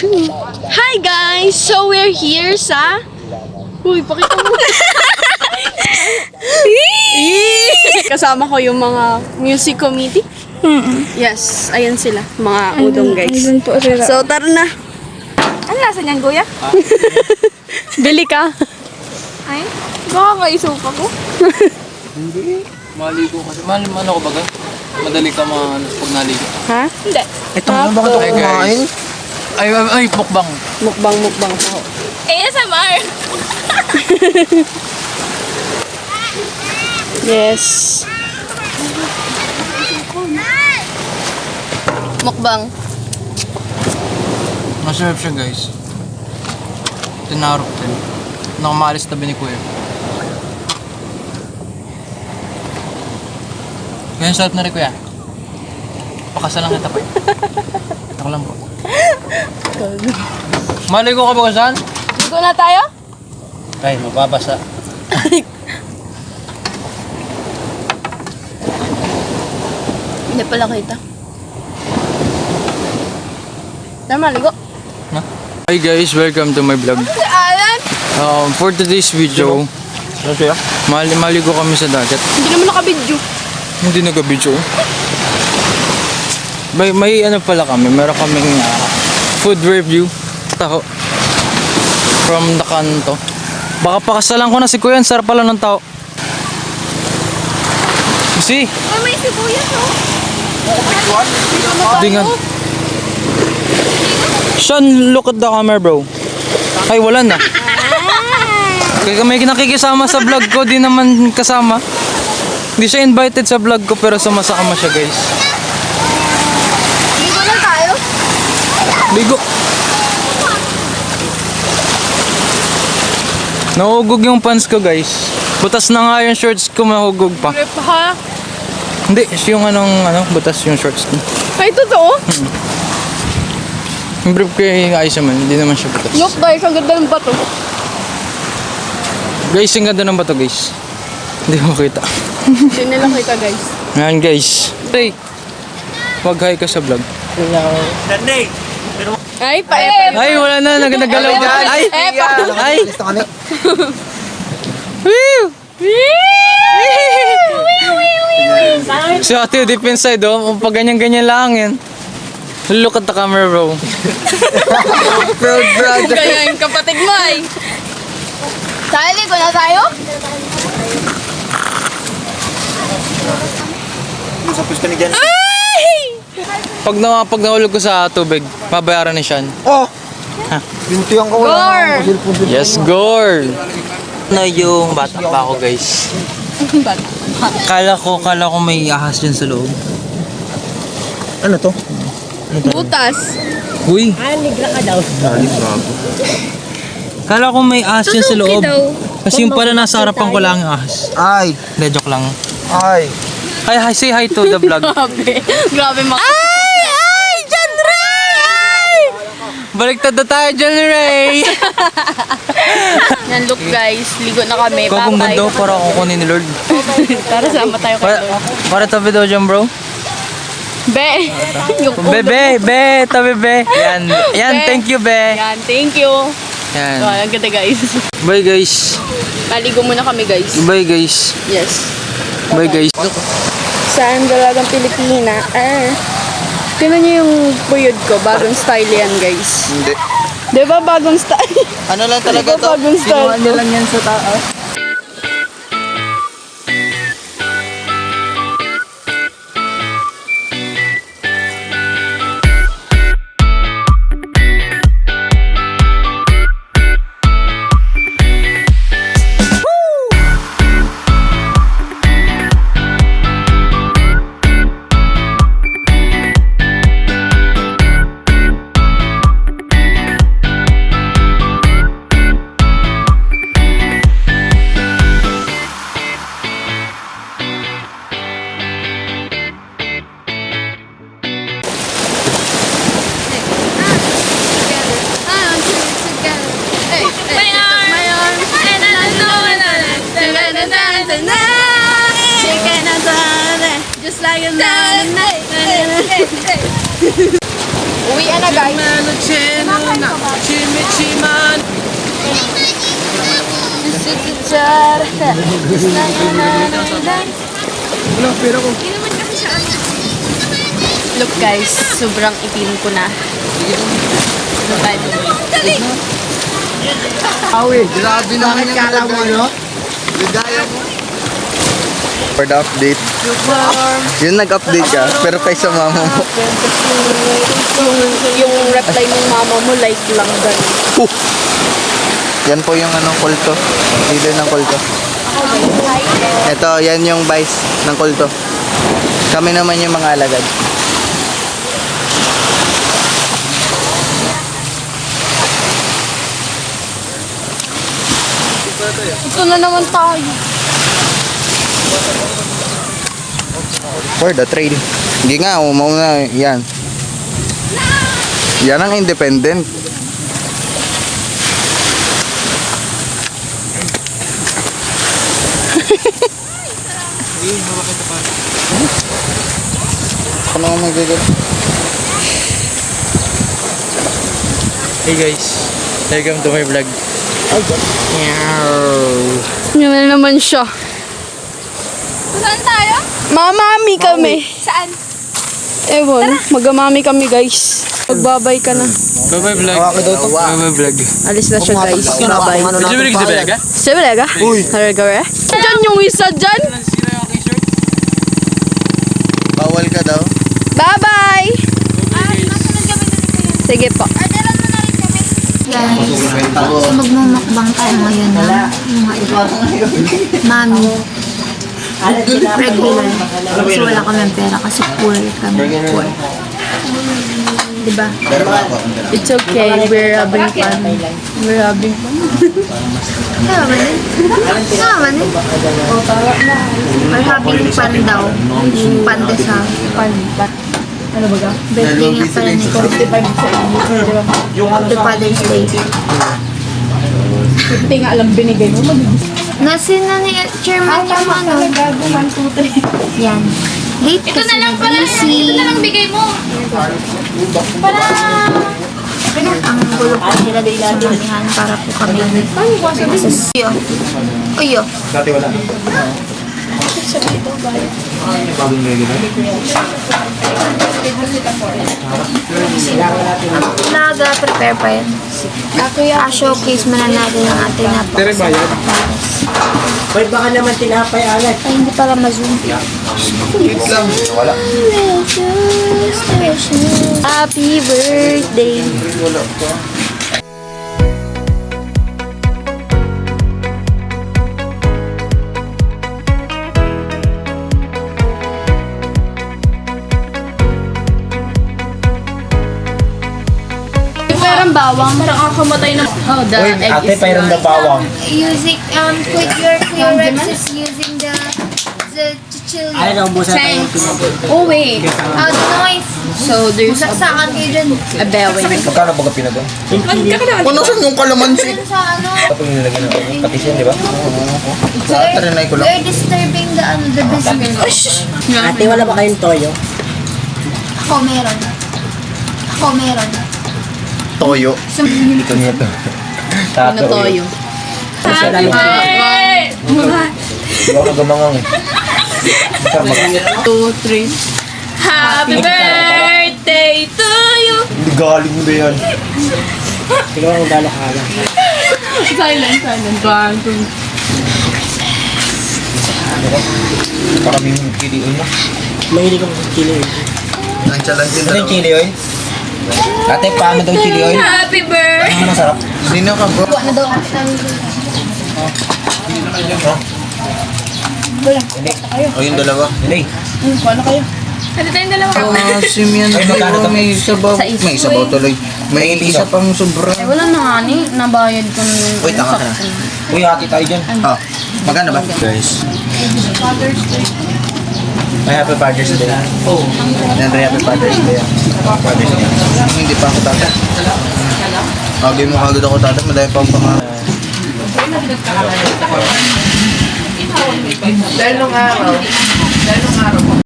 Hi guys! So we're here sa... Uy, pakita mo. Kasama ko yung mga music committee. Yes, ayan sila. Mga udong guys. So tara na. Ano lasa niyan, Kuya? Bili ka. Ay, baka kaisupa ko. Hindi. Maligo kasi. Ano ko baga? Madali ka pag naligo. Ha? Hindi. Ito ano ba ito kumain? Ay, mukbang. Mukbang po. ASMR! Yes. Mukbang. Masarap siya guys. Tinarok din. Nakamalis tabi ni Kuya. Kaya sarap na rin Kuya. Pakasalang kita pa. Ako lang po. Maligo ka ba kung saan? Ligo na tayo? Ay, mababasa. Hindi pala kita. Tama, ligo. Hi guys, welcome to my vlog. Alan! For today's video, maligo kami sa dagat. Hindi naman nakabidyo. Hindi nag-video. May ano pala kami, meron kaming food review. Taho. From the kanto. Baka pakasalan ko na si Kuya, sarap pala ng tao. Si, Ay, may sibuyas, oh. dingan. Sean, look at the camera, bro. Ay, wala na. Kaya may nakikisama sa vlog ko, di naman kasama. Hindi siya invited sa vlog ko, pero sumasama siya, guys. Ligo na tayo? Ligo. Nahugog yung pants ko guys. Butas na nga yung shorts ko, mahugog pa. Rip ha? Hindi, yung butas yung shorts ko. Ay, totoo? Yung brief ko yung ayos naman, hindi naman siya butas. Look guys, ang ganda ng bato. Guys, yung ganda ng bato guys. Hindi ko makita. Hindi nila kita guys. Ngayon guys. Hey, wag hi ka sa vlog. Ay, Ay, wala na, nagalaw ka. Ay, ay. Woo! Si ate, deep inside oh, pag ganyan-ganyan lang yan. Look at the camera bro. Proud brother. Kaya yung kapatid mo ay. Tayo, ligo na tayo? Pag nahulog ko sa tubig, mabayaran ni Sean. Oh! Bintuyan ko wala. Yes, girl! Na yung bata pa ako, guys. Kala ko may ahas dyan sa loob. Ano to? Butas. Uy! Kala ko may ahas dyan sa loob. Kasi yung pala nasa harapan ko lang yung ahas. Ay! Hindi, joke lang. Ay! Hi, say hi to the vlog. Grabe mga... Ay! John Ray! Baliktad na tayo, John Ray! Yan, look guys. Ligo na kami. Kung Bye-bye. daw para kukunin ni Lord. Tara, sama tayo kay Lord. Para tabi daw dyan, bro. Be! Yung Be, tabi be. Yan, Be. thank you, be. Yan, thank you. Yan. Oh, ang ganda guys. Bye, guys. Paligo muna kami guys. Bye, guys. Yes. Bye, guys. Saan dalagang Pilipina? Tingnan niyo yung buyod ko. Bagong style yan guys. Hindi. Diba bagong style? Ano lang talaga Diba to? bagong style? Kinuha lang yan sa taas. tayo na. Uwian na guys. Look guys, sobrang itim ko na. Dali! Grabe naman yung kala mo, no? Ligaya mo. For the update. Yun nag-update ka, pero kay sa mama mo. Yung reply ng mama mo, like lang ganun. Yan po yung kulto. Leader ng kulto. Ito, yan yung vice ng kulto. Kami naman yung mga alagad. Ito na naman tayo. For the trail. Hindi nga, umauna. Yan. Yan ang independent. Ano ang magiging? Hey guys, welcome to my vlog. Yan na naman siya. Saan tayo? Mamami kami. Saan? Ewan, magamami kami guys. Magbabay ka na. Bye-bye vlog. Bye-bye vlog. Alis na siya guys. Bye-bye. Did you bring the bag, Sa Balaga? Uy. Haragare? Diyan yung isa dyan. Bawal ka daw. Bye-bye! Masunod kami dito yun. Sige po. Orderan mo na rin kami. Guys, so magmumukbang tayo ngayon ng mga mami. Regular. Kasi wala kami pera kasi poor kami. Poor. Diba? It's okay. We're having fun. We're having fun. Kaya ba din? Kaya ba din? We're having fun daw. Yung pande sa Ano ba ka? birthday nga pala ni ko. Happy Father's Day. Hindi nga alam binigay mo. Nasin na ni Chairman yung ano. Yan. Late Ito kasi na lang pala. busy. Ito na lang bigay mo. Para... Ang gulo po nila damihan para po kami sa Uyo. Dati wala. Nag-prepare pa yan. Showcase mo na natin ang ating napakasapapares. Wait, baka naman tinapay alat. Ay, hindi pala ma-zoom. Wala. Happy birthday! Parang bawang. Parang kakamatay na. Oh, the Uy, egg ate, is pairam na bawang. Using, put your clearances using the chichilya. Ay, naubusan tayo ng pinag- Oh, wait. The noise. So, there's Saksakan kayo dyan. a bellwing. Magkano ba ka pinagawa? Ano saan yung kalamansi? Sa ano? Tapos nilagyan ng patis yan, di ba? Tarinay ko lang. You're disturbing the business. Ate, wala ba kayong toyo? Ako meron. Ako meron. Toyo. Ito niya to. Ano toyo? Happy birthday! Di ba nagamangang eh. 2, 3. Happy birthday to you! Hindi galing mo ba yan? Tingnan mo kung gano'n kala. Silent, silent. 1, 2. Maraming kiliin mo. Mahilig ako sa chili oil. Ang challenge din Ano yung chili oil? Ate, paano daw chili oil? Happy birthday! Ano masarap? Sino ka bro? Ano daw? O yung dalawa. Hindi. Ano tayong dalawa? Asim yan. Ay, magkano to? May sabaw. May sabaw tuloy. May isa pang sobra. Wala na nga ni. Nabayad ko ng... Wait, tanga ka. Uy, hati tayo dyan. Ah, maganda ba? Guys. May happy Father's Day. Yan rin happy Father's Day. Father's Day. Hindi pa ako tata. Agay mo kagad ako tata. Madami pa akong pangalan. Dahil nung araw